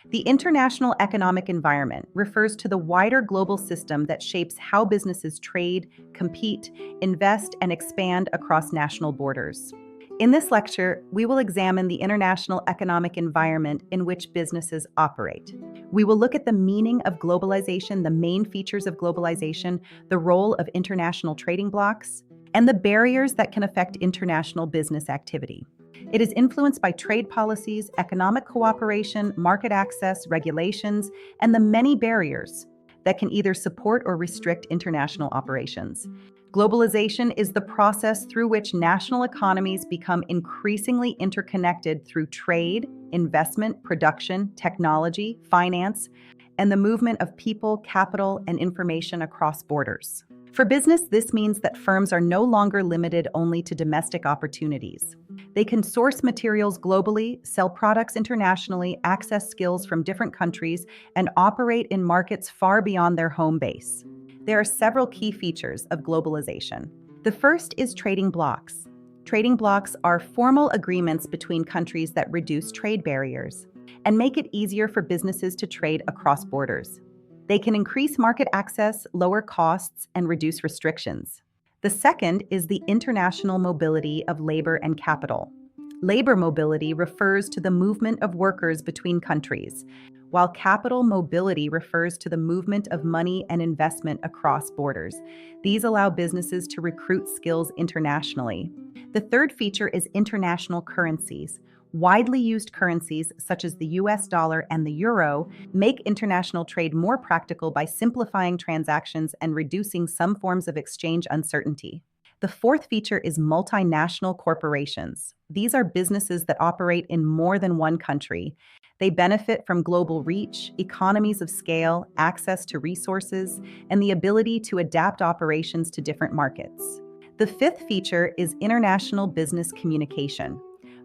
The international economic environment refers to the wider global system that shapes how businesses trade, compete, invest, and expand across national borders. In this lecture, we will examine the international economic environment in which businesses operate. We will look at the meaning of globalization, the main features of globalization, the role of international trading blocs, and the barriers that can affect international business activity. It is influenced by trade policies, economic cooperation, market access, regulations, and the many barriers that can either support or restrict international operations. Globalization is the process through which national economies become increasingly interconnected through trade, investment, production, technology, finance, and the movement of people, capital, and information across borders. For business, this means that firms are no longer limited only to domestic opportunities. They can source materials globally, sell products internationally, access skills from different countries, and operate in markets far beyond their home base. There are several key features of globalization. The first is trading blocs. Trading blocs are formal agreements between countries that reduce trade barriers and make it easier for businesses to trade across borders. They can increase market access, lower costs, and reduce restrictions. The second is the international mobility of labor and capital. Labor mobility refers to the movement of workers between countries, while capital mobility refers to the movement of money and investment across borders. These allow businesses to recruit skills internationally. The third feature is international currencies. Widely used currencies, such as the US dollar and the euro, make international trade more practical by simplifying transactions and reducing some forms of exchange uncertainty. The fourth feature is multinational corporations. These are businesses that operate in more than one country. They benefit from global reach, economies of scale, access to resources, and the ability to adapt operations to different markets. The fifth feature is international business communication.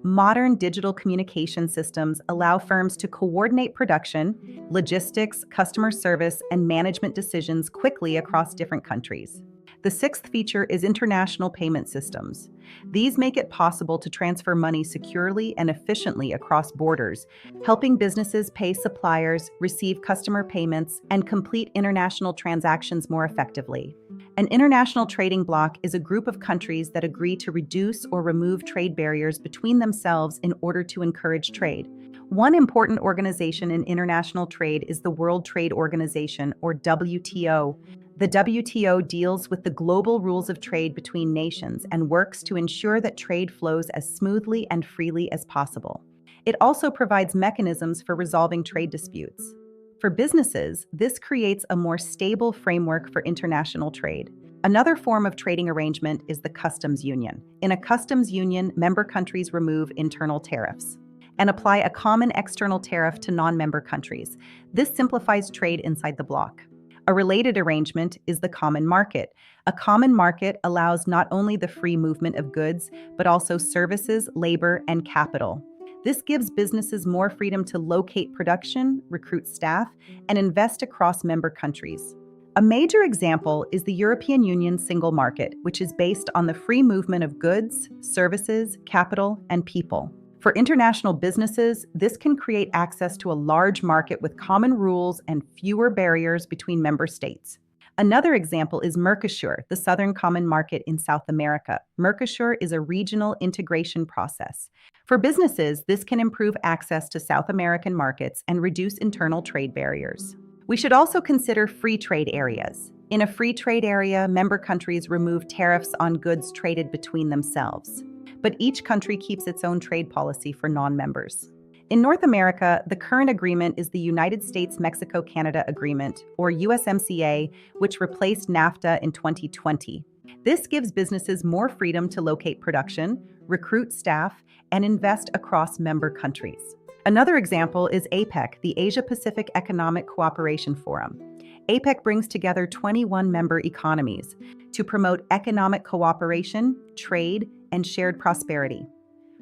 Modern digital communication systems allow firms to coordinate production, logistics, customer service, and management decisions quickly across different countries. The sixth feature is international payment systems. These make it possible to transfer money securely and efficiently across borders, helping businesses pay suppliers, receive customer payments, and complete international transactions more effectively. An international trading bloc is a group of countries that agree to reduce or remove trade barriers between themselves in order to encourage trade. One important organization in international trade is the World Trade Organization, or WTO. The WTO deals with the global rules of trade between nations and works to ensure that trade flows as smoothly and freely as possible. It also provides mechanisms for resolving trade disputes. For businesses, this creates a more stable framework for international trade. Another form of trading arrangement is the customs union. In a customs union, member countries remove internal tariffs and apply a common external tariff to non-member countries. This simplifies trade inside the bloc. A related arrangement is the common market. A common market allows not only the free movement of goods, but also services, labor, and capital. This gives businesses more freedom to locate production, recruit staff, and invest across member countries. A major example is the European Union single market, which is based on the free movement of goods, services, capital, and people. For international businesses, this can create access to a large market with common rules and fewer barriers between member states. Another example is Mercosur, the Southern Common Market in South America. Mercosur is a regional integration process. For businesses, this can improve access to South American markets and reduce internal trade barriers. We should also consider free trade areas. In a free trade area, member countries remove tariffs on goods traded between themselves, but each country keeps its own trade policy for non-members. In North America, the current agreement is the United States-Mexico-Canada Agreement, or USMCA, which replaced NAFTA in 2020. This gives businesses more freedom to locate production, recruit staff, and invest across member countries. Another example is APEC, the Asia-Pacific Economic Cooperation Forum. APEC brings together 21 member economies to promote economic cooperation, trade, and shared prosperity.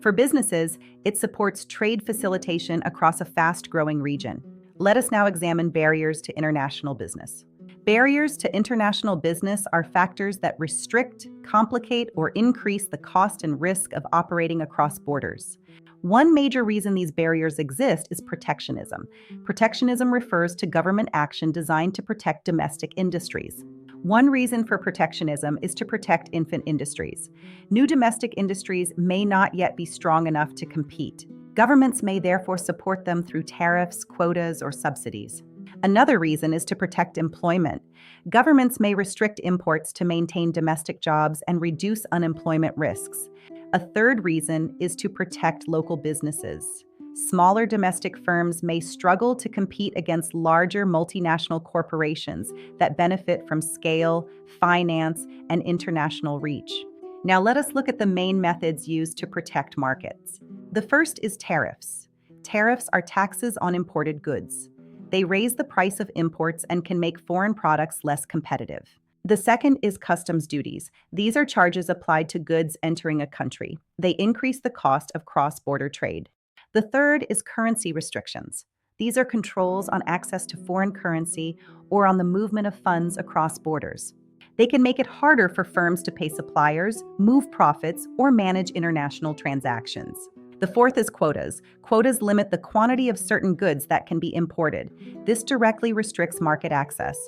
For businesses, it supports trade facilitation across a fast-growing region. Let us now examine barriers to international business. Barriers to international business are factors that restrict, complicate, or increase the cost and risk of operating across borders. One major reason these barriers exist is protectionism. Protectionism refers to government action designed to protect domestic industries. One reason for protectionism is to protect infant industries. New domestic industries may not yet be strong enough to compete. Governments may therefore support them through tariffs, quotas, or subsidies. Another reason is to protect employment. Governments may restrict imports to maintain domestic jobs and reduce unemployment risks. A third reason is to protect local businesses. Smaller domestic firms may struggle to compete against larger multinational corporations that benefit from scale, finance, and international reach. Now let us look at the main methods used to protect markets. The first is tariffs. Tariffs are taxes on imported goods. They raise the price of imports and can make foreign products less competitive. The second is customs duties. These are charges applied to goods entering a country. They increase the cost of cross-border trade. The third is currency restrictions. These are controls on access to foreign currency or on the movement of funds across borders. They can make it harder for firms to pay suppliers, move profits, or manage international transactions. The fourth is quotas. Quotas limit the quantity of certain goods that can be imported. This directly restricts market access.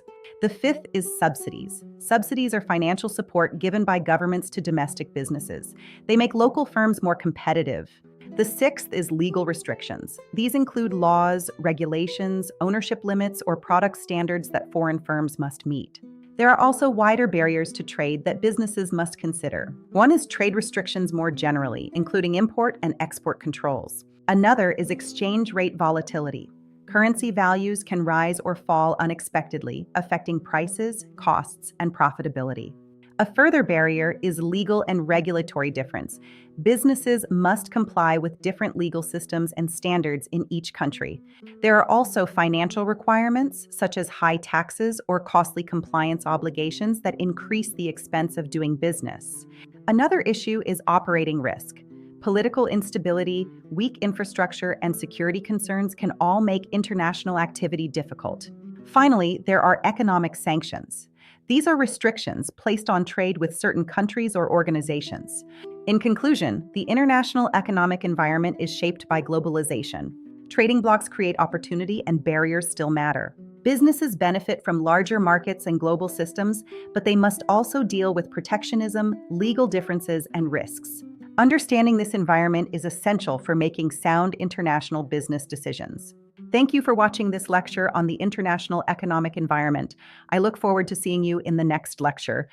The fifth is subsidies. Subsidies are financial support given by governments to domestic businesses. They make local firms more competitive. The sixth is legal restrictions. These include laws, regulations, ownership limits, or product standards that foreign firms must meet. There are also wider barriers to trade that businesses must consider. One is trade restrictions more generally, including import and export controls. Another is exchange rate volatility. Currency values can rise or fall unexpectedly, affecting prices, costs, and profitability. A further barrier is legal and regulatory difference. Businesses must comply with different legal systems and standards in each country. There are also financial requirements, such as high taxes or costly compliance obligations that increase the expense of doing business. Another issue is operating risk. Political instability, weak infrastructure, and security concerns can all make international activity difficult. Finally, there are economic sanctions. These are restrictions placed on trade with certain countries or organizations. In conclusion, the international economic environment is shaped by globalization. Trading blocs create opportunity and barriers still matter. Businesses benefit from larger markets and global systems, but they must also deal with protectionism, legal differences, and risks. Understanding this environment is essential for making sound international business decisions. Thank you for watching this lecture on the international economic environment. I look forward to seeing you in the next lecture.